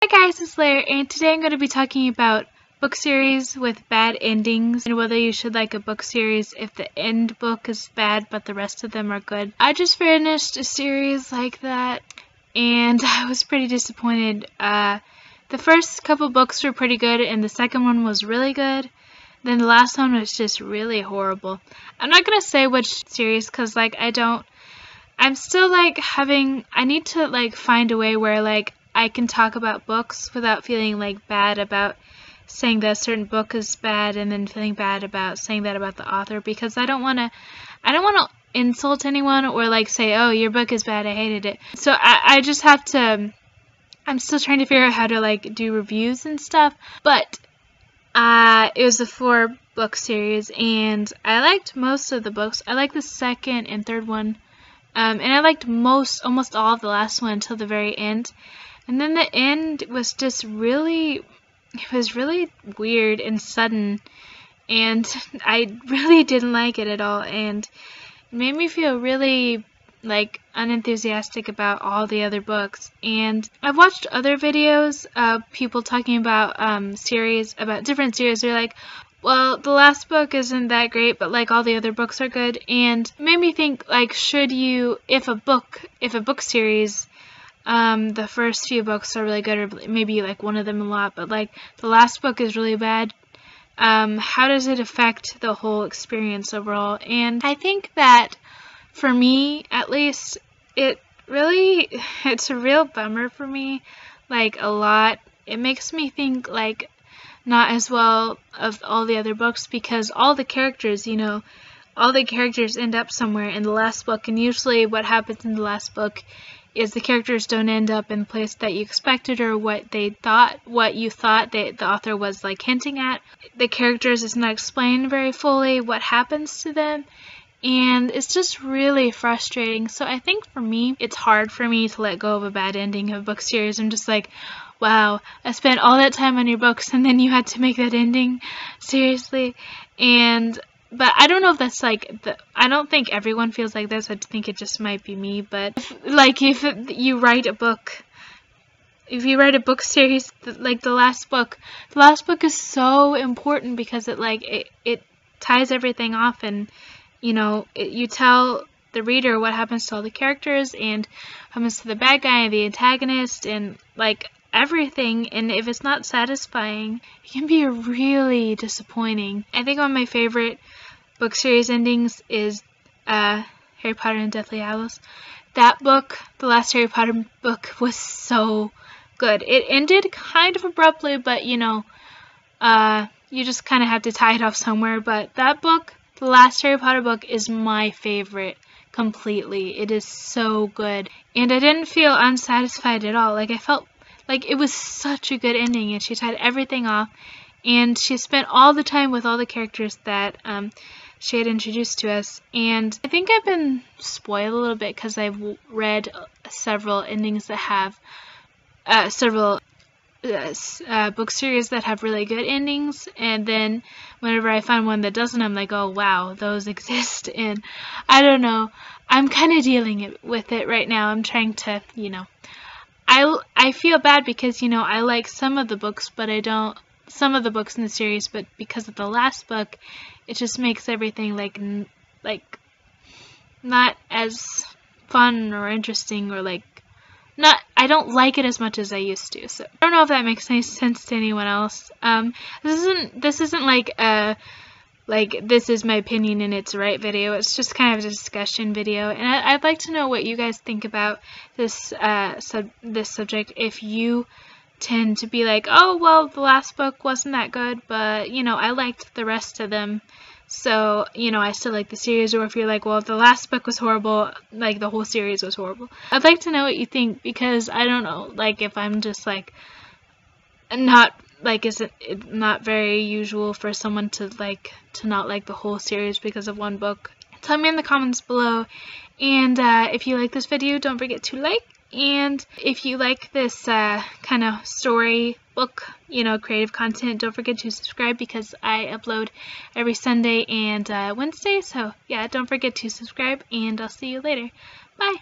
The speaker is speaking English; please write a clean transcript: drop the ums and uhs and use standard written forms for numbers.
Hi guys, it's Lair, and today I'm going to be talking about book series with bad endings and whether you should like a book series if the end book is bad but the rest of them are good. I just finished a series like that and I was pretty disappointed. The first couple books were pretty good and the second one was really good. Then the last one was just really horrible. I'm not going to say which series because I'm still I need to find a way where I can talk about books without feeling bad about saying that a certain book is bad and then feeling bad about saying that about the author, because I don't want to insult anyone or say, oh, your book is bad, I hated it. So I just have to, I'm still trying to figure out how to do reviews and stuff, but it was a 4-book series and I liked most of the books. I liked the second and third one, and I liked almost all of the last one until the very end. And then the end was just really weird and sudden, and I really didn't like it at all, and it made me feel really unenthusiastic about all the other books. And I've watched other videos of people talking about different series. They're like, well, the last book isn't that great, but all the other books are good, and it made me think should you, if a book series, the first few books are really good, or maybe one of them a lot, but the last book is really bad, how does it affect the whole experience overall? And I think that for me, at least, it's a real bummer for me, a lot. It makes me think not as well of all the other books, because all the characters end up somewhere in the last book, and usually what happens in the last book is the characters don't end up in the place that you expected or what you thought the author was hinting at. The characters, it's not explained very fully what happens to them, and it's just really frustrating. So I think for me, it's hard for me to let go of a bad ending of a book series. I'm just wow, I spent all that time on your books and then you had to make that ending? Seriously? But I don't know if that's I don't think everyone feels like this. I think it just might be me. But if you write a book, series, the last book is so important because it ties everything off, and you tell the reader what happens to all the characters and what happens to the bad guy and the antagonist and everything. And if it's not satisfying, it can be really disappointing. I think one of my favorite book series endings is Harry Potter and Deathly Hallows. That book, the last Harry Potter book, was so good. It ended kind of abruptly, but you just kind of have to tie it off somewhere. But that book, the last Harry Potter book, is my favorite completely. It is so good, and I didn't feel unsatisfied at all. I felt it was such a good ending, and she tied everything off, and she spent all the time with all the characters that she had introduced to us. And I think I've been spoiled a little bit because I've read several endings that have several book series that have really good endings, and then whenever I find one that doesn't, I'm oh wow, those exist. And I don't know, I'm kind of dealing with it right now. I'm trying to, I feel bad because I like some of the books, but I don't some of the books in the series, but because of the last book, it just makes everything not as fun or interesting, or I don't like it as much as I used to. So I don't know if that makes any sense to anyone else. This isn't this is my opinion and it's right video. It's just kind of a discussion video, and I'd like to know what you guys think about this this subject. If you tend to be oh well, the last book wasn't that good, but I liked the rest of them, so I still like the series. Or if you're well, the last book was horrible, the whole series was horrible. I'd like to know what you think, because I don't know if I'm just not is it not very usual for someone to not like the whole series because of one book. Tell me in the comments below, and if you like this video, don't forget to like. And if you like this kind of story book, creative content, don't forget to subscribe, because I upload every Sunday and Wednesday. So yeah, don't forget to subscribe, and I'll see you later. Bye!